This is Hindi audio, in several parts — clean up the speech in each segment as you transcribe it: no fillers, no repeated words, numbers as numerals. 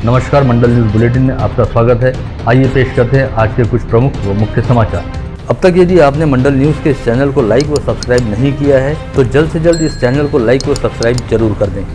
नमस्कार, मंडल न्यूज़ बुलेटिन में आपका स्वागत है। आइए पेश करते हैं आज के कुछ प्रमुख व मुख्य समाचार। अब तक यदि आपने मंडल न्यूज़ के इस चैनल को लाइक व सब्सक्राइब नहीं किया है तो जल्द से जल्द इस चैनल को लाइक व सब्सक्राइब जरूर कर दें।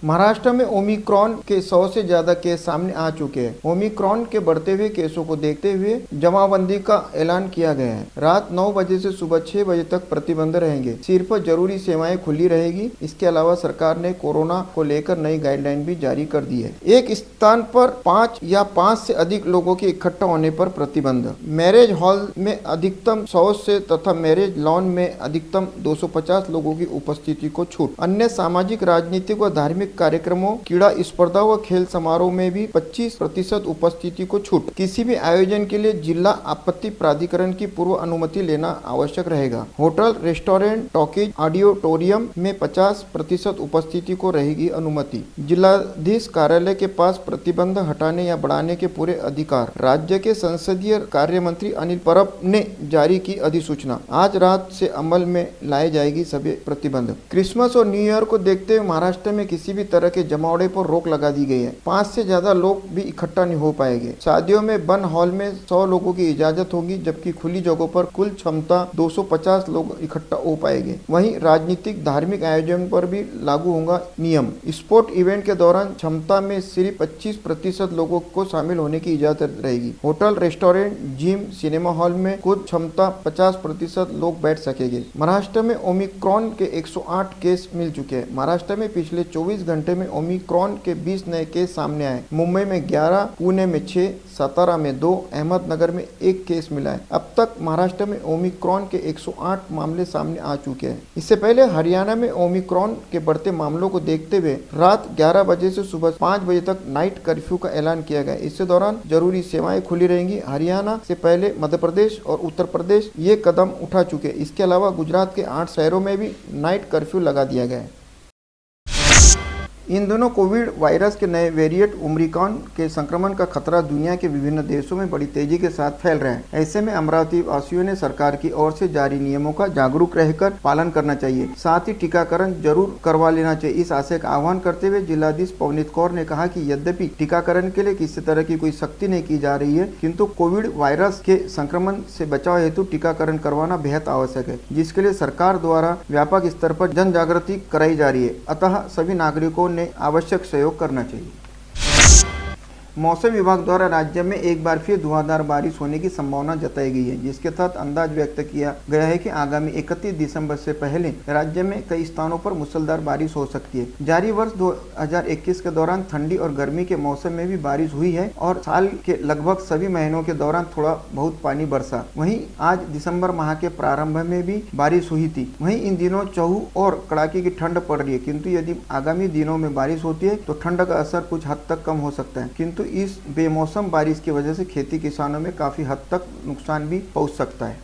महाराष्ट्र में ओमिक्रॉन के 100 से ज्यादा केस सामने आ चुके हैं। ओमिक्रॉन के बढ़ते हुए केसों को देखते हुए जमाबंदी का ऐलान किया गया है। रात 9 बजे से सुबह 6 बजे तक प्रतिबंध रहेंगे। सिर्फ जरूरी सेवाएं खुली रहेगी। इसके अलावा सरकार ने कोरोना को लेकर नई गाइडलाइन भी जारी कर दी है। एक स्थान पर 5 या 5 से अधिक लोगों के इकट्ठा होने पर प्रतिबंध। मैरिज हॉल में अधिकतम 100 से तथा मैरिज लॉन में अधिकतम 250 लोगों की उपस्थिति को छूट। अन्य सामाजिक, राजनीतिक व धार्मिक कार्यक्रमों, क्रीड़ा स्पर्धा व खेल समारोह में भी 25% उपस्थिति को छूट। किसी भी आयोजन के लिए जिला आपत्ति प्राधिकरण की पूर्व अनुमति लेना आवश्यक रहेगा। होटल, रेस्टोरेंट, टॉकीज, ऑडिटोरियम में 50% उपस्थिति को रहेगी अनुमति। जिलाधीश कार्यालय के पास प्रतिबंध हटाने या बढ़ाने के पूरे अधिकार। राज्य के संसदीय कार्य मंत्री अनिल परब ने जारी की अधिसूचना। आज रात से अमल में लाई जाएगी सभी प्रतिबंध। क्रिसमस और न्यू ईयर को देखते हुए महाराष्ट्र में किसी भी तरह के जमावड़े पर रोक लगा दी गई है। 5 से ज्यादा लोग भी इकट्ठा नहीं हो पाएंगे। शादियों में बंद हॉल में 100 लोगों की इजाजत होगी, जबकि खुली जगहों पर कुल क्षमता 250 लोग इकट्ठा हो पाएंगे। वहीं राजनीतिक, धार्मिक आयोजन पर भी लागू होगा नियम। स्पोर्ट इवेंट के दौरान क्षमता में सिर्फ 25% लोगों को शामिल होने की इजाजत रहेगी। Hotel, restaurant, gym, cinema hall में कुल क्षमता 50% लोग बैठ सकेंगे। महाराष्ट्र में ओमिक्रॉन के 108 केस मिल चुके हैं। महाराष्ट्र में पिछले 24 घंटे में ओमिक्रॉन के 20 नए केस सामने आए। मुंबई में 11, पुणे में 6, सतारा में 2, अहमदनगर में 1 केस मिला है। अब तक महाराष्ट्र में ओमिक्रॉन के 108 मामले सामने आ चुके हैं। इससे पहले हरियाणा में ओमिक्रॉन के बढ़ते मामलों को देखते हुए रात 11 बजे से सुबह 5 बजे तक नाइट कर्फ्यू का ऐलान किया गया। इसके दौरान जरूरी सेवाएं खुली रहेंगी। हरियाणा से पहले मध्य प्रदेश और उत्तर प्रदेश ये कदम उठा चुके। इसके अलावा गुजरात के 8 शहरों में भी नाइट कर्फ्यू लगा दिया गया है। इन दोनों कोविड वायरस के नए वेरिएंट ओमिक्रॉन के संक्रमण का खतरा दुनिया के विभिन्न देशों में बड़ी तेजी के साथ फैल रहा है। ऐसे में अमरावती वासियों ने सरकार की ओर से जारी नियमों का जागरूक रहकर पालन करना चाहिए। साथ ही टीकाकरण जरूर करवा लेना चाहिए। इस आशय का आह्वान करते हुए जिलाधीश पवनीत कौर ने कहा कि यद्यपि टीकाकरण के लिए किसी तरह की कोई सख्ती नहीं की जा रही है, किंतु कोविड वायरस के संक्रमण से बचाव हेतु टीकाकरण करवाना बेहद आवश्यक है, जिसके लिए सरकार द्वारा व्यापक स्तर पर जन जागृति कराई जा रही है। अतः सभी नागरिकों ने आवश्यक सहयोग करना चाहिए। मौसम विभाग द्वारा राज्य में एक बार फिर धुआंधार बारिश होने की संभावना जताई गई है, जिसके तहत अंदाज व्यक्त किया गया है कि आगामी 31 दिसंबर से पहले राज्य में कई स्थानों पर मूसलाधार बारिश हो सकती है। जारी वर्ष 2021 के दौरान ठंडी और गर्मी के मौसम में भी बारिश हुई है और साल के लगभग सभी महीनों के दौरान थोड़ा बहुत पानी बरसा। वहीं आज दिसंबर माह के प्रारंभ में भी बारिश हुई थी। वहीं इन दिनों चहु और कड़ाके की ठंड पड़ रही है, किंतु यदि आगामी दिनों में बारिश होती है तो ठंड का असर कुछ हद तक कम हो सकता है, किंतु इस बेमौसम बारिश की वजह से खेती किसानों में काफी हद तक नुकसान भी पहुंच सकता है।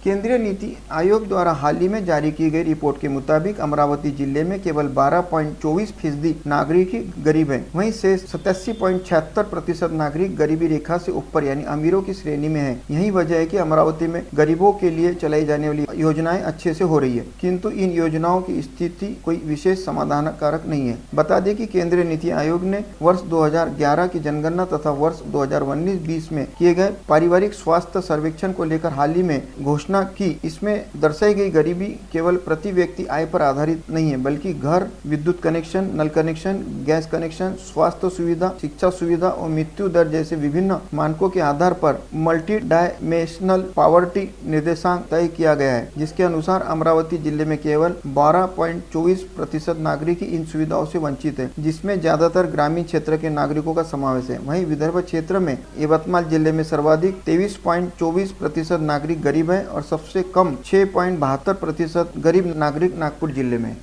केंद्रीय नीति आयोग द्वारा हाल ही में जारी की गई रिपोर्ट के मुताबिक अमरावती जिले में केवल 12.24% नागरिक ही गरीब हैं। वहीं से 87.76% नागरिक गरीबी रेखा से ऊपर यानी अमीरों की श्रेणी में है। यही वजह है कि अमरावती में गरीबों के लिए चलाई जाने वाली योजनाएं अच्छे से हो रही है, किंतु इन योजनाओं की स्थिति कोई विशेष समाधानकारक नहीं है। बता दें कि केंद्रीय नीति आयोग ने वर्ष 2011 की जनगणना तथा वर्ष 2019-20 में किए गए पारिवारिक स्वास्थ्य सर्वेक्षण को लेकर हाल ही में घोषणा की। इसमें दर्शाई गई गरीबी केवल प्रति व्यक्ति आय पर आधारित नहीं है, बल्कि घर, विद्युत कनेक्शन, नल कनेक्शन, गैस कनेक्शन, स्वास्थ्य सुविधा, शिक्षा सुविधा और मृत्यु दर जैसे विभिन्न मानकों के आधार पर मल्टी डायमेंशनल पॉवर्टी निर्देशांक तय किया गया है, जिसके अनुसार अमरावती जिले में केवल 12.24% नागरिक ही इन सुविधाओं से वंचित है, जिसमें ज्यादातर ग्रामीण क्षेत्र के नागरिकों का समावेश है। वहीं विदर्भ क्षेत्र में यवतमाल जिले में सर्वाधिक 23.24% नागरिक गरीब है और सबसे कम 6.72% गरीब नागरिक नागपुर जिले में।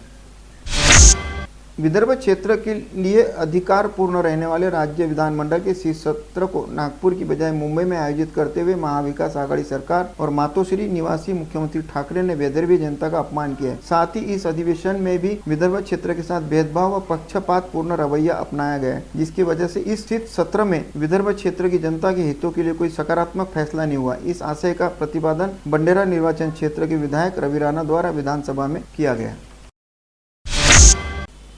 विदर्भ क्षेत्र के लिए अधिकार पूर्ण रहने वाले राज्य विधानमंडल के शीर्ष सत्र को नागपुर की बजाय मुंबई में आयोजित करते हुए महाविकास आघाड़ी सरकार और मातोश्री निवासी मुख्यमंत्री ठाकरे ने विदर्भी जनता का अपमान किया है। साथ ही इस अधिवेशन में भी विदर्भ क्षेत्र के साथ भेदभाव व पक्षपात पूर्ण रवैया अपनाया गया है, जिसकी वजह से इस शीर्ष सत्र में विदर्भ क्षेत्र की जनता के हितों के लिए कोई सकारात्मक फैसला नहीं हुआ। इस आशय का प्रतिपादन बंडेरा निर्वाचन क्षेत्र के विधायक रवि राणा द्वारा विधानसभा में किया गया।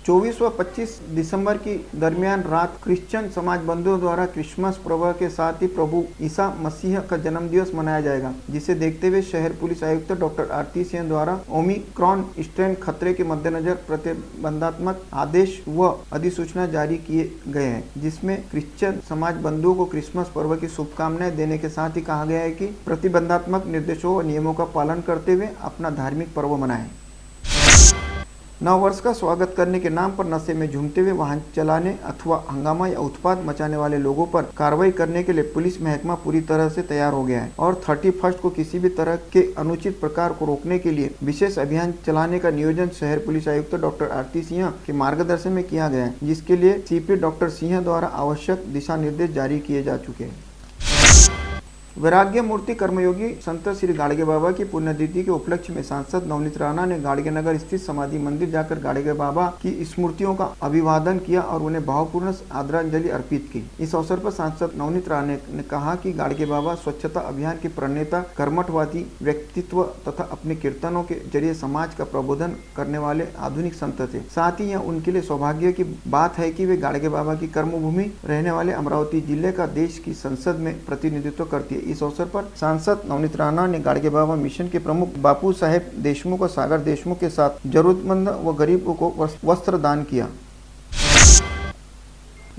24 व 25 दिसंबर की दरमियान रात क्रिश्चियन समाज बंधुओं द्वारा क्रिसमस पर्व के साथ ही प्रभु ईसा मसीह का जन्मदिवस मनाया जाएगा, जिसे देखते हुए शहर पुलिस आयुक्त डॉक्टर आरती सिंह द्वारा ओमिक्रॉन स्ट्रेन खतरे के मद्देनजर प्रतिबंधात्मक आदेश व अधिसूचना जारी किए गए हैं, जिसमें क्रिश्चियन समाज बंधुओं को क्रिसमस पर्व की शुभकामनाएं देने के साथ ही कहा गया है कि प्रतिबंधात्मक निर्देशों व नियमों का पालन करते हुए अपना धार्मिक पर्व मनाएं। नव वर्ष का स्वागत करने के नाम पर नशे में झूमते हुए वाहन चलाने अथवा हंगामा या उत्पात मचाने वाले लोगों पर कार्रवाई करने के लिए पुलिस महकमा पूरी तरह से तैयार हो गया है और 31 को किसी भी तरह के अनुचित प्रकार को रोकने के लिए विशेष अभियान चलाने का नियोजन शहर पुलिस आयुक्त डॉक्टर आरती सिंह के मार्गदर्शन में किया गया है, जिसके लिए सीपी डॉक्टर सिंह द्वारा आवश्यक दिशा निर्देश जारी किए जा चुके हैं। वैराग्य मूर्ति कर्मयोगी संत श्री गाड़गे बाबा की पुण्यतिथि के उपलक्ष्य में सांसद नवनीत राणा ने गाड़गे नगर स्थित समाधि मंदिर जाकर गाड़गे बाबा की स्मृतियों का अभिवादन किया और उन्हें भावपूर्ण आदरांजलि अर्पित की। इस अवसर पर सांसद नवनीत राणा ने कहा कि गाड़गे बाबा स्वच्छता अभियान के प्रणेता, कर्मठवादी व्यक्तित्व तथा अपने कीर्तनों के जरिए समाज का प्रबोधन करने वाले आधुनिक संत थे। साथ ही यह उनके लिए सौभाग्य की बात है कि वे गाड़गे बाबा की कर्मभूमि रहने वाले अमरावती जिले का देश की संसद में प्रतिनिधित्व करती है। इस अवसर पर सांसद नवनीत राणा ने गाड़गे बाबा मिशन के प्रमुख बापू साहेब देशमुख और सागर देशमुख के साथ जरूरतमंद व गरीबों को वस्त्र दान किया।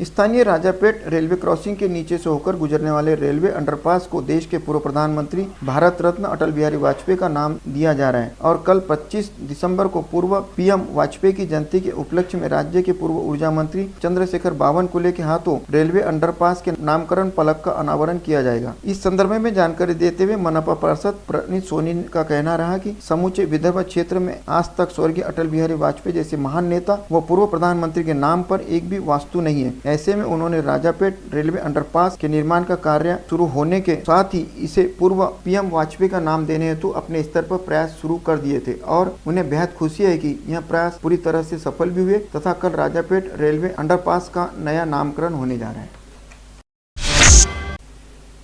स्थानीय राजापेट रेलवे क्रॉसिंग के नीचे से होकर गुजरने वाले रेलवे अंडरपास को देश के पूर्व प्रधानमंत्री भारत रत्न अटल बिहारी वाजपेयी का नाम दिया जा रहा है और कल 25 दिसंबर को पूर्व पीएम वाजपेयी की जयंती के उपलक्ष्य में राज्य के पूर्व ऊर्जा मंत्री चंद्रशेखर बावनकुले के हाथों रेलवे अंडरपास के नामकरण फलक का अनावरण किया जाएगा। इस संदर्भ में जानकारी देते हुए मनपा पार्षद प्रणीत सोनी का कहना रहा कि समूचे विदर्भ क्षेत्र में आज तक स्वर्गीय अटल बिहारी वाजपेयी जैसे महान नेता व पूर्व प्रधानमंत्री के नाम पर एक भी वास्तु नहीं है। ऐसे में उन्होंने राजापेट रेलवे अंडरपास के निर्माण का कार्य शुरू होने के साथ ही इसे पूर्व पीएम वाजपेयी का नाम देने हेतु अपने स्तर पर प्रयास शुरू कर दिए थे और उन्हें बेहद खुशी है कि यह प्रयास पूरी तरह से सफल भी हुए तथा कल राजापेट रेलवे अंडरपास का नया नामकरण होने जा रहा है।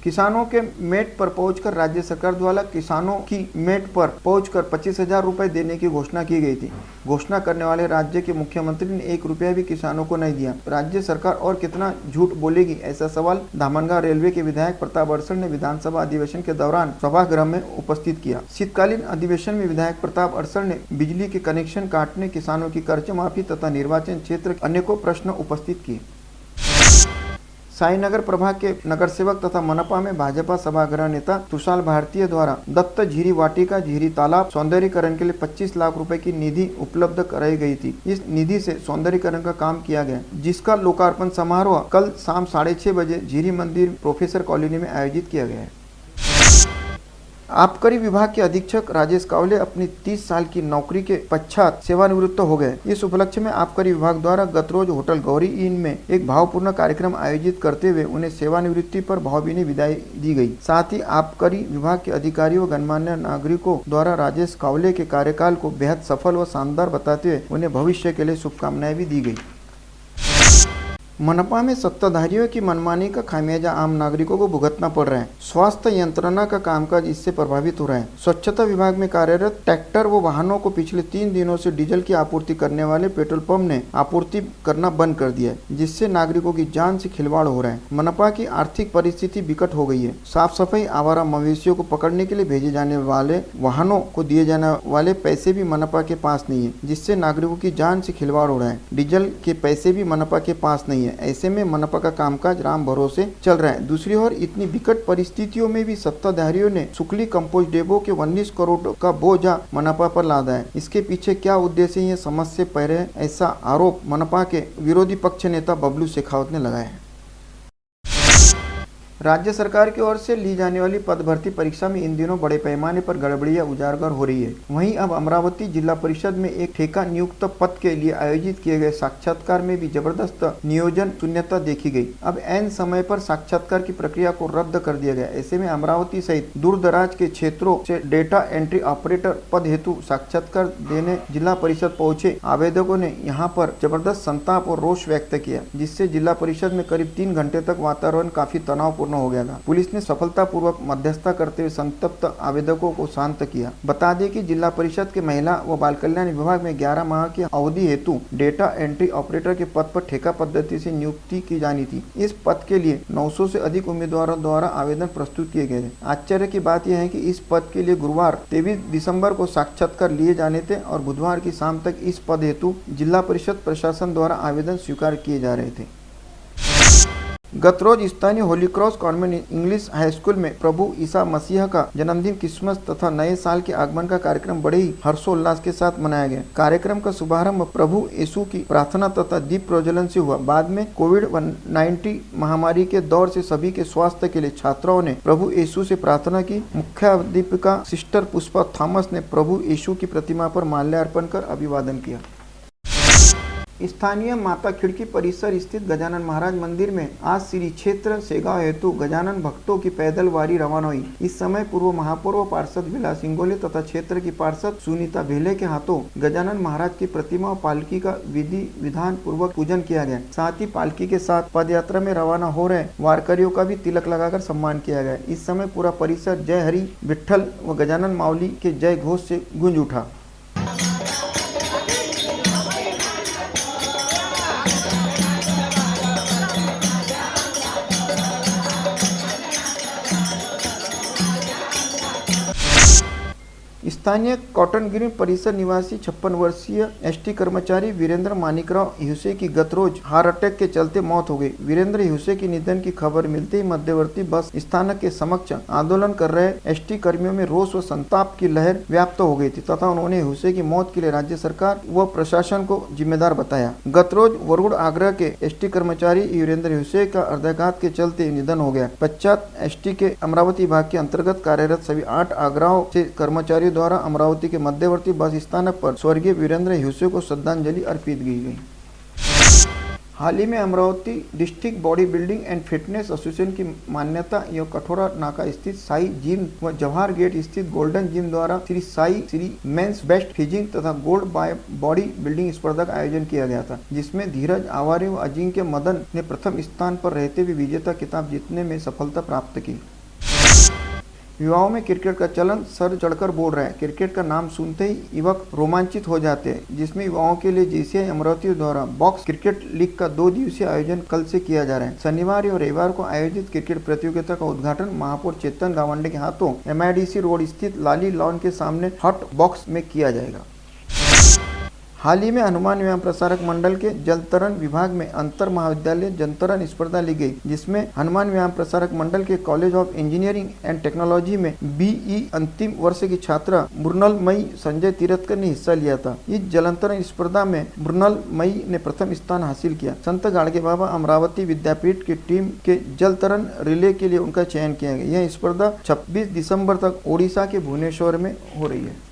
किसानों के मेट पर पहुंचकर राज्य सरकार द्वारा किसानों की मेट पर पहुंचकर 25,000 रुपए देने की घोषणा की गई थी। घोषणा करने वाले राज्य के मुख्यमंत्री ने 1 रुपया भी किसानों को नहीं दिया। राज्य सरकार और कितना झूठ बोलेगी, ऐसा सवाल धामनगांव रेलवे के विधायक प्रताप अड़सर ने विधानसभा अधिवेशन के दौरान सभागृह में उपस्थित किया। शीतकालीन अधिवेशन में विधायक प्रताप अड़सर ने बिजली के कनेक्शन काटने, किसानों की कर्ज माफी तथा निर्वाचन क्षेत्र के अनेकों प्रश्न उपस्थित किए। साईनगर प्रभाग के नगर सेवक तथा मनपा में भाजपा सभागृह नेता तुषार भारतीय द्वारा दत्त झीरी वाटिका झीरी तालाब सौंदर्यीकरण के लिए 25 लाख रुपए की निधि उपलब्ध कराई गई थी। इस निधि से सौंदर्यीकरण का काम किया गया, जिसका लोकार्पण समारोह कल शाम 6:30 बजे झीरी मंदिर प्रोफेसर कॉलोनी में आयोजित किया गया है। आबकारी विभाग के अधीक्षक राजेश कावले अपनी 30 साल की नौकरी के पश्चात सेवानिवृत्त हो गए। इस उपलक्ष्य में आबकारी विभाग द्वारा गत रोज होटल गौरी इन में एक भावपूर्ण कार्यक्रम आयोजित करते हुए उन्हें सेवानिवृत्ति पर भावभीनी विदाई दी गई। साथ ही आबकारी विभाग के अधिकारियों व गणमान्य नागरिकों द्वारा राजेश कावले के कार्यकाल को बेहद सफल व शानदार बताते हुए उन्हें भविष्य के लिए शुभकामनाएं भी दी गई। मनपा में सत्ताधारियों की मनमानी का खामियाजा आम नागरिकों को भुगतना पड़ रहा है। स्वास्थ्य यंत्रणा का कामकाज इससे प्रभावित हो रहा है। स्वच्छता विभाग में कार्यरत ट्रैक्टर व वाहनों को पिछले 3 दिनों से डीजल की आपूर्ति करने वाले पेट्रोल पंप ने आपूर्ति करना बंद कर दिया है, जिससे नागरिकों की जान से खिलवाड़ हो रहा है। मनपा की आर्थिक परिस्थिति विकट हो गई है। साफ सफाई, आवारा मवेशियों को पकड़ने के लिए भेजे जाने वाले वाहनों को दिए जाने वाले पैसे भी मनपा के पास नहीं है, जिससे नागरिकों की जान से खिलवाड़ हो रहा है। डीजल के पैसे भी मनपा के पास नहीं है। ऐसे में मनपा का कामकाज राम भरोसे चल रहा है। दूसरी ओर इतनी विकट परिस्थितियों में भी सत्ताधारियों ने सुकली कंपोस्ट डेपो के 19 करोड़ का बोझा मनपा पर लादा है। इसके पीछे क्या उद्देश्य है, समझ से परे है, ऐसा आरोप मनपा के विरोधी पक्ष नेता बबलू शेखावत ने लगाया है। राज्य सरकार की ओर से ली जाने वाली पद भर्ती परीक्षा में इन दिनों बड़े पैमाने पर गड़बड़ियां उजागर हो रही है। वहीं अब अमरावती जिला परिषद में एक ठेका नियुक्त पद के लिए आयोजित किए गए साक्षात्कार में भी जबरदस्त नियोजन शून्यता देखी गई। अब ऐन समय पर साक्षात्कार की प्रक्रिया को रद्द कर दिया गया। ऐसे में अमरावती सहित दूर दराज के क्षेत्रों से डेटा एंट्री ऑपरेटर पद हेतु साक्षात्कार देने जिला परिषद पहुंचे आवेदकों ने यहां पर जबरदस्त संताप और रोष व्यक्त किया, जिससे जिला परिषद में करीब 3 घंटे तक वातावरण काफी तनावपूर्ण हो गया था। पुलिस ने सफलतापूर्वक मध्यस्थता करते हुए संतप्त आवेदकों को शांत किया। बता दें कि जिला परिषद के महिला व बाल कल्याण विभाग में 11 माह की अवधि हेतु डेटा एंट्री ऑपरेटर के पद पर ठेका पद्धति से नियुक्ति की जानी थी। इस पद के लिए 900 से अधिक उम्मीदवारों द्वारा आवेदन प्रस्तुत किए गए थे। आश्चर्य की बात यह है कि इस पद के लिए गुरुवार 23 दिसंबर को साक्षात्कार लिए जाने थे और बुधवार की शाम तक इस पद हेतु जिला परिषद प्रशासन द्वारा आवेदन स्वीकार किए जा रहे थे। गत रोज स्थानीय Holi cross convent English high school में प्रभु ईसा मसीह का जन्मदिन, क्रिसमस तथा नए साल के आगमन का कार्यक्रम बड़े ही हर्षोल्लास के साथ मनाया गया। कार्यक्रम का शुभारंभ प्रभु यीशु की प्रार्थना तथा दीप प्रज्वलन से हुआ। बाद में कोविड-19 महामारी के दौर से सभी के स्वास्थ्य के लिए छात्राओं ने प्रभु यीशु से प्रार्थना की। मुख्याध्यापिका सिस्टर पुष्पा थॉमस ने प्रभु यीशु की प्रतिमा पर माल्यार्पण कर अभिवादन किया। स्थानीय माता खिड़की परिसर स्थित गजानन महाराज मंदिर में आज श्री क्षेत्र सेगांव हेतु गजानन भक्तों की पैदल वारी रवाना हुई। इस समय पूर्व महापौर पार्षद विलास सिंगोले तथा क्षेत्र की पार्षद सुनीता भेले के हाथों गजानन महाराज की प्रतिमा और पालकी का विधि विधान पूर्वक पूजन किया गया। साथ ही पालकी के साथ पदयात्रा में रवाना हो रहे वारकरियों का भी तिलक लगाकर सम्मान किया गया। इस समय पूरा परिसर जय हरि विठ्ठल व गजानन माउली के जय घोष से गूंज उठा। स्थानीय कॉटन ग्रीन परिसर निवासी 56 वर्षीय एसटी कर्मचारी वीरेंद्र मानिकराव हिउसे की गत रोज हार्ट अटैक के चलते मौत हो गई। वीरेंद्र हिउसे की निधन की खबर मिलते ही मध्यवर्ती बस स्थानक के समक्ष आंदोलन कर रहे एसटी कर्मियों में रोष व संताप की लहर व्याप्त हो गई थी तथा उन्होंने हिउसे की मौत के लिए राज्य सरकार व प्रशासन को जिम्मेदार बताया। गत रोज वरुण आगरा के एसटी कर्मचारी वीरेंद्र हिउसे का हृदयाघात के चलते निधन हो गया। पश्चात एसटी के अमरावती विभाग के अंतर्गत कार्यरत सभी 8 आगराओं से कर्मचारियों द्वारा अमरावती के मध्यवर्ती बस स्थानक पर स्वर्गीय वीरेंद्र हिउसे को श्रद्धांजलि अर्पित की गई। हाल ही में Amravati district body building and fitness association की मान्यता एवं कठोरा नाका स्थित साई जिम व जवाहर गेट स्थित गोल्डन जिम द्वारा श्री मेंस बेस्ट फिजिंग तथा गोल्ड बॉडी बिल्डिंग स्पर्धा का आयोजन किया गया था, जिसमें धीरज आवारे व अजिंक्य मदन ने प्रथम स्थान पर रहते हुए विजेता खिताब जीतने में सफलता प्राप्त की। युवाओं में क्रिकेट का चलन सर चढ़कर बोल रहा है। क्रिकेट का नाम सुनते ही युवक रोमांचित हो जाते हैं, जिसमें युवाओं के लिए जेसीआई अमरावती द्वारा बॉक्स क्रिकेट लीग का 2 दिवसीय आयोजन कल से किया जा रहा है। शनिवार और रविवार को आयोजित क्रिकेट प्रतियोगिता का उद्घाटन महापौर चेतन गावंडे के हाथों MIDC रोड स्थित लाली लॉन के सामने हॉट बॉक्स में किया जाएगा। हाल ही में हनुमान व्यायाम प्रसारक मंडल के जलतरण विभाग में अंतर महाविद्यालय जलतरण स्पर्धा ली गई, जिसमें हनुमान व्यायाम प्रसारक मंडल के college of engineering and technology में BE अंतिम वर्ष की छात्रा मृणालमयी संजय तिरथकर ने हिस्सा लिया था। इस जलतरण स्पर्धा में मृणालमयी ने प्रथम स्थान हासिल किया। संत गाड़गे बाबा अमरावती विद्यापीठ की टीम के जलतरण रिले के लिए उनका चयन किया गया। यह स्पर्धा 26 दिसंबर तक ओडिशा के भुवनेश्वर में हो रही है।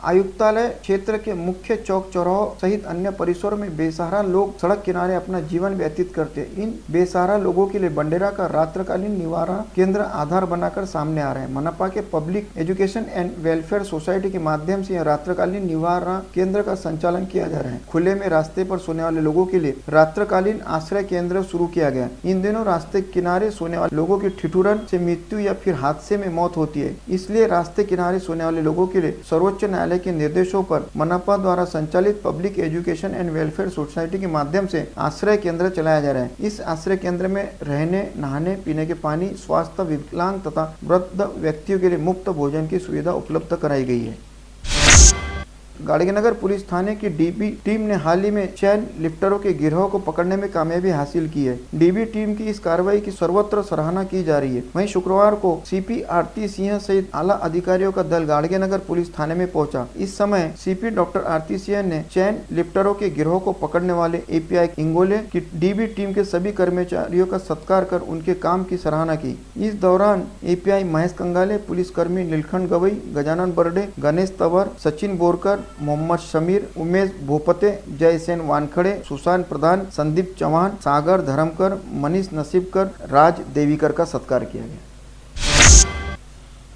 आयुक्तालय क्षेत्र के मुख्य चौक चौराहों सहित अन्य परिसरों में बेसहारा लोग सड़क किनारे अपना जीवन व्यतीत करते हैं। इन बेसहारा लोगों के लिए बंडेरा का रात्रकालीन निवारण केंद्र आधार बनाकर सामने आ रहे हैं। मनपा के public education and welfare society के माध्यम से यह रात्रकालीन निवारण केंद्र का संचालन किया जा रहा है। खुले में रास्ते पर सोने वाले लोगों के लिए रात्रकालीन आश्रय केंद्र शुरू किया गया। इन दिनों रास्ते किनारे सोने वाले लोगों की ठिठुरन से मृत्यु या फिर हादसे में मौत होती है। इसलिए रास्ते किनारे सोने वाले लोगों के लिए सर्वोच्च न्यायालय के निर्देशों पर मनपा द्वारा संचालित public education and welfare society के माध्यम से आश्रय केंद्र चलाया जा रहा है। इस आश्रय केंद्र में रहने, नहाने, पीने के पानी, स्वास्थ्य, विकलांग तथा वृद्ध व्यक्तियों के लिए मुफ्त भोजन की सुविधा उपलब्ध कराई गई है। गाड़गीनगर पुलिस थाने की डीबी टीम ने हाल ही में चैन लिफ्टरों के गिरोह को पकड़ने में कामयाबी हासिल की है। डीबी टीम की इस कार्रवाई की सर्वत्र सराहना की जा रही है। वहीं शुक्रवार को सीपी आरती सिंह सहित आला अधिकारियों का दल गाड़गीनगर पुलिस थाने में पहुंचा। इस समय सीपी डॉक्टर आरती सिंह ने चैन लिफ्टरों के गिरोह को पकड़ने वाले एपीआई इंगोले की डीबी टीम के सभी कर्मचारियों का सत्कार कर उनके काम की सराहना की। इस दौरान एपीआई महेश कंगाले, पुलिसकर्मी नीलखंड गवई, गजानन बर्डे, गणेश तंवर, सचिन बोरकर, मोहम्मद शमीर, उमेश भोपते, जयसेन वानखड़े, सुशांत प्रधान, संदीप चौहान, सागर धर्मकर, मनीष नसीबकर, राज देवीकर का सत्कार किया गया।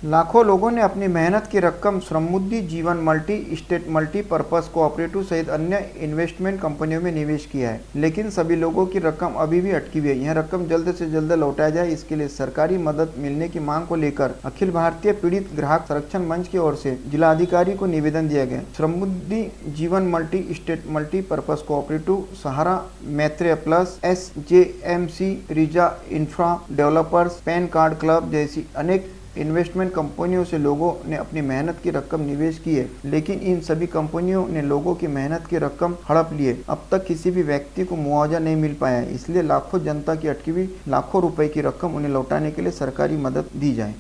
लाखों लोगों ने अपनी मेहनत की रकम समृद्धि Jeevan multi state multipurpose cooperative सहित अन्य इन्वेस्टमेंट कंपनियों में निवेश किया है, लेकिन सभी लोगों की रकम अभी भी अटकी हुई है। यह रकम जल्द से जल्द लौटाया जाए, इसके लिए सरकारी मदद मिलने की मांग को लेकर अखिल भारतीय पीड़ित ग्राहक संरक्षण मंच की ओर से जिलाधिकारी को निवेदन दिया गया। Samriddhi Jeevan multi state multipurpose cooperative, Sahara Maitreya plus, SJMC, रिजा infra developers, pan card club जैसी अनेक इन्वेस्टमेंट कंपनियों से लोगों ने अपनी मेहनत की रकम निवेश की है, लेकिन इन सभी कंपनियों ने लोगों की मेहनत की रकम हड़प ली है। अब तक किसी भी व्यक्ति को मुआवजा नहीं मिल पाया है, इसलिए लाखों जनता की अटकी हुई लाखों रुपए की रकम उन्हें लौटाने के लिए सरकारी मदद दी जाए।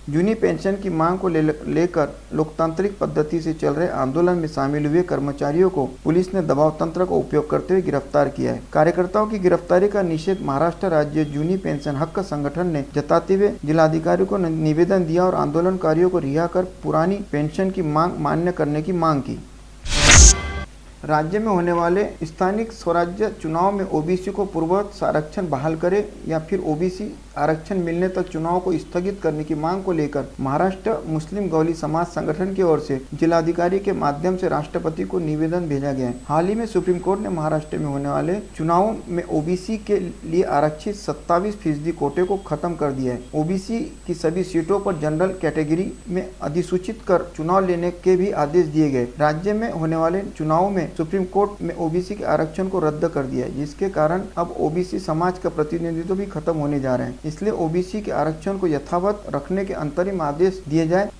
जूनी पेंशन की मांग को लेकर लोकतांत्रिक पद्धति से चल रहे आंदोलन में शामिल हुए कर्मचारियों को पुलिस ने दबाव तंत्र का उपयोग करते हुए गिरफ्तार किया है। कार्यकर्ताओं की गिरफ्तारी का निषेध महाराष्ट्र राज्य जूनी पेंशन हक संगठन ने जताते हुए जिलाधिकारी को निवेदन दिया और आंदोलनकारियों को रिहा कर पुरानी पेंशन की मांग मान्य करने की मांग की। राज्य में होने वाले स्थानीय स्वराज्य चुनाव में ओबीसी को पूर्ववत आरक्षण बहाल करे या फिर ओबीसी आरक्षण मिलने तक चुनाव को स्थगित करने की मांग को लेकर महाराष्ट्र मुस्लिम गौली समाज संगठन की ओर से जिलाधिकारी के माध्यम से राष्ट्रपति को निवेदन भेजा गया है। हाल ही में सुप्रीम कोर्ट ने महाराष्ट्र में होने वाले चुनावों में ओबीसी के लिए आरक्षित 27% कोटे को खत्म कर दिया है। ओबीसी की सभी सीटों पर जनरल कैटेगरी में अधिसूचित कर चुनाव लेने के भी आदेश दिए गए। राज्य में होने वाले चुनाव में सुप्रीम कोर्ट में ओबीसी के आरक्षण को रद्द कर दिया है, जिसके कारण अब ओबीसी समाज का प्रतिनिधित्व भी खत्म होने जा रहे हैं। इसलिए ओबीसी के आरक्षण को यथावत रखने के अंतरिम आदेश दिए जाए।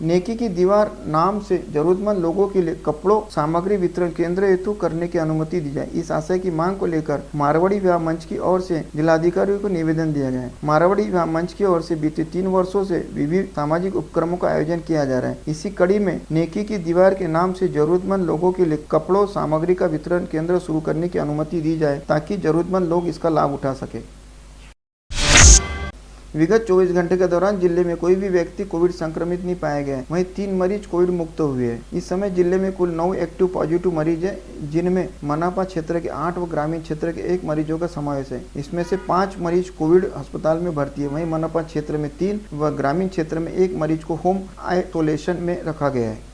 नेकी की दीवार नाम से जरूरतमंद लोगों के लिए कपड़ों सामग्री वितरण केंद्र हेतु करने की अनुमति दी जाए। इस आशय की मांग को लेकर मारवाड़ी विवाह मंच की ओर से जिलाधिकारी को निवेदन दिया गया है। मारवाड़ी विवाह मंच की ओर से बीते 3 वर्षों से विविध सामाजिक उपक्रमों का आयोजन किया जा रहा है। इसी कड़ी में नेकी की दीवार के नाम से जरूरतमंद लोगों के लिए कपड़ों सामग्री का वितरण केंद्र शुरू करने की अनुमति दी जाए, ताकि जरूरतमंद लोग इसका लाभ उठा सके। विगत 24 घंटे के दौरान जिले में कोई भी व्यक्ति कोविड संक्रमित नहीं पाया गया है। वहीं 3 मरीज कोविड मुक्त हुए हैं। इस समय जिले में कुल 9 एक्टिव पॉजिटिव मरीज हैं, जिनमें मनापा क्षेत्र के 8 व ग्रामीण क्षेत्र के 1 मरीजों का समावेश है। इसमें से 5 मरीज कोविड अस्पताल में भर्ती है। वहीं मनापा क्षेत्र में 3 व ग्रामीण क्षेत्र में 1 मरीज को होम आइसोलेशन में रखा गया है।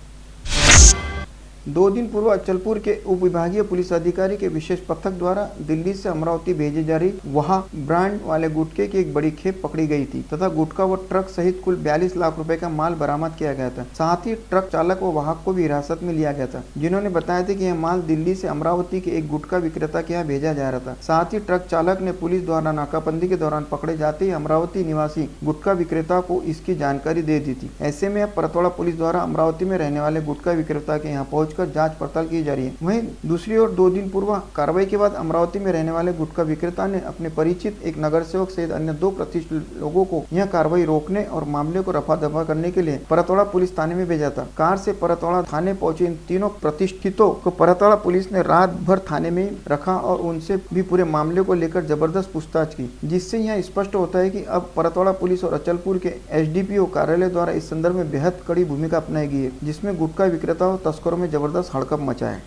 2 दिन पूर्व अचलपुर के उप विभागीय पुलिस अधिकारी के विशेष पथक द्वारा दिल्ली से अमरावती भेजी जा रही वहां ब्रांड वाले गुटखे की एक बड़ी खेप पकड़ी गई थी तथा गुटखा व ट्रक सहित कुल 42 लाख रुपए का माल बरामद किया गया था। साथ ही ट्रक चालक व वाहक को भी हिरासत में लिया गया था, जिन्होंने बताया था कि यह माल दिल्ली से अमरावती के एक गुटखा विक्रेता के यहाँ भेजा जा रहा था। साथ ही ट्रक चालक ने पुलिस द्वारा नाकाबंदी के दौरान पकड़े जाते ही अमरावती निवासी गुटखा विक्रेता को इसकी जानकारी दे दी थी। ऐसे में अब परतवाड़ा पुलिस द्वारा अमरावती में रहने वाले गुटखा विक्रेता के यहाँ पहुँच जांच पड़ताल की जा रही है। वहीं दूसरी ओर 2 दिन पूर्व कार्रवाई के बाद अमरावती में रहने वाले गुटखा विक्रेता ने अपने परिचित एक नगर सेवक सहित अन्य 2 प्रतिष्ठित लोगों को यह कार्रवाई रोकने और मामले को रफा दफा करने के लिए परतवाड़ा पुलिस थाने में भेजा था। कार से परतवाड़ा थाने पहुंचे इन तीनों प्रतिष्ठितों को परतवाड़ा पुलिस ने रात भर थाने में रखा और उनसे भी पूरे मामले को लेकर जबरदस्त पूछताछ की, जिससे यह स्पष्ट होता है कि अब परतवाड़ा पुलिस और अचलपुर के SDPO कार्यालय द्वारा इस संदर्भ में बेहद कड़ी भूमिका अपनाई गई है, जिसमें गुटखा विक्रेताओं तस्करों में जबरदस्त हड़कंप मचा है।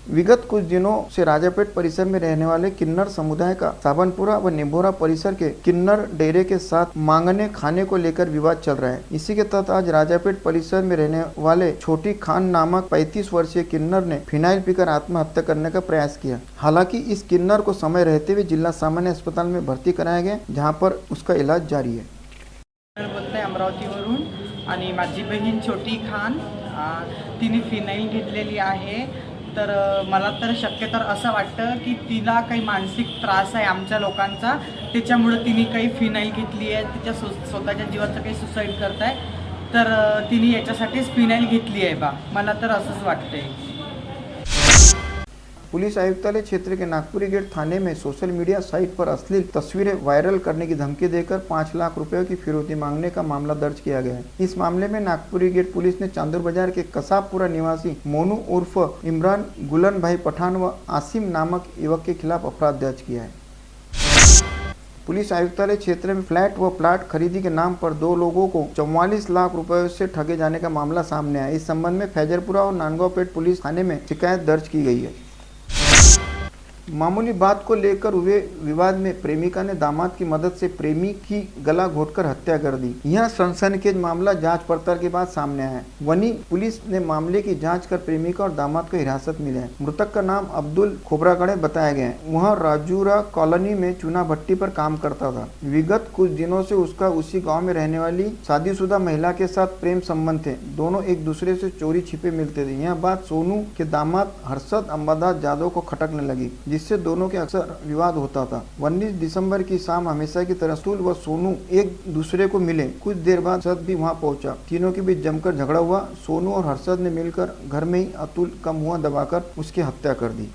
विगत कुछ दिनों से राजापेट परिसर में रहने वाले किन्नर समुदाय का साबनपुरा व निभोरा परिसर के किन्नर डेरे के साथ मांगने खाने को लेकर विवाद चल रहा है। इसी के तहत आज राजापेट परिसर में रहने वाले छोटी खान नामक 35 वर्षीय किन्नर ने फिनाइल पीकर आत्महत्या करने का प्रयास किया। हालांकि इस किन्नर को समय रहते हुए जिला सामान्य अस्पताल में भर्ती कराया गया, जहां पर उसका इलाज जारी है। बोलते अमरावतीवरून आणि माझी बहीण छोटी खान तिने फिनाईल घेतलेली आहे। तर मला तर शक्यतर असं वाटतं की तिला काही मानसिक त्रास आहे आमच्या लोकांचा, त्याच्यामुळे तिने काही फिनाईल घेतली आहे, तिच्या स्वतःच्या जीवाचं काही सुसाईड करताय। तर तिने याच्यासाठीच फिनाईल घेतली आहे बा, मला तर असंच वाटतंय. पुलिस आयुक्तालय क्षेत्र के नागपुरी गेट थाने में सोशल मीडिया साइट पर अश्लील तस्वीरें वायरल करने की धमकी देकर 5 लाख रुपए की फिरौती मांगने का मामला दर्ज किया गया है. इस मामले में नागपुरी गेट पुलिस ने चांदूर बाजार के कसाबपुरा निवासी मोनू उर्फ इमरान गुलन भाई पठान व आसिम नामक युवक के खिलाफ अपराध दर्ज किया है. पुलिस आयुक्तालय क्षेत्र में फ्लैट व प्लाट खरीदी के नाम पर 2 लोगों को 44 लाख रुपए से ठगे जाने का मामला सामने आया. इस संबंध में फैजरपुरा और नांदगांवपेट पुलिस थाने में शिकायत दर्ज की गई है. मामूली बात को लेकर हुए विवाद में प्रेमिका ने दामाद की मदद से प्रेमी की गला घोटकर हत्या कर दी. यह सनसनीखेज मामला जांच पड़ताल के बाद सामने आया है. वहीं पुलिस ने मामले की जांच कर प्रेमिका और दामाद को हिरासत में लिया है. मृतक का नाम अब्दुल खोबरागड़े बताया गया है. वह राजूरा कॉलोनी में चूना भट्टी पर काम करता था. विगत कुछ दिनों से उसका उसी गाँव में रहने वाली शादीशुदा महिला के साथ प्रेम संबंध थे. दोनों एक दूसरे से चोरी छिपे मिलते थे. यह बात सोनू के दामाद हर्षद अंबादास यादव को खटकने लगी, जिससे दोनों के अक्सर विवाद होता था. 19 दिसंबर की शाम हमेशा की तरह अतुल व सोनू एक दूसरे को मिले. कुछ देर बाद हर्षद भी वहां पहुंचा. तीनों के बीच जमकर झगड़ा हुआ. सोनू और हर्षद ने मिलकर घर में ही अतुल का मुंह दबाकर उसकी हत्या कर दी.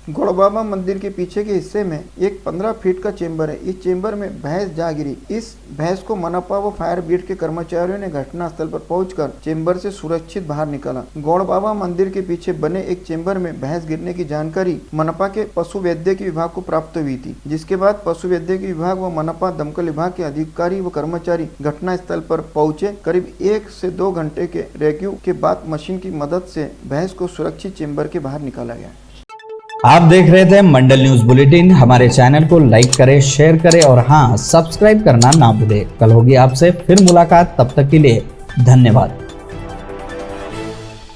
गौड़बाबा मंदिर के पीछे के हिस्से में एक 15 फीट का चेंबर है. इस चेंबर में भैंस जा गिरी. इस भैंस को मनपा व फायर ब्रिगेड के कर्मचारियों ने घटनास्थल पर पहुंचकर चेंबर से सुरक्षित बाहर निकाला. गौड़बाबा मंदिर के पीछे बने एक चेंबर में भैंस गिरने की जानकारी मनपा के पशु वैद्य विभाग को प्राप्त हुई थी, जिसके बाद पशु वैद्य विभाग व मनपा दमकल विभाग के अधिकारी व कर्मचारी घटनास्थल पर पहुंचे. करीब 1 से 2 घंटे के रेस्क्यू के बाद मशीन की मदद से भैंस को सुरक्षित चेंबर के बाहर निकाला गया. आप देख रहे थे मंडल न्यूज बुलेटिन. हमारे चैनल को लाइक करें, शेयर करें और हाँ, सब्सक्राइब करना ना भूलें. कल होगी आपसे फिर मुलाकात. तब तक के लिए धन्यवाद.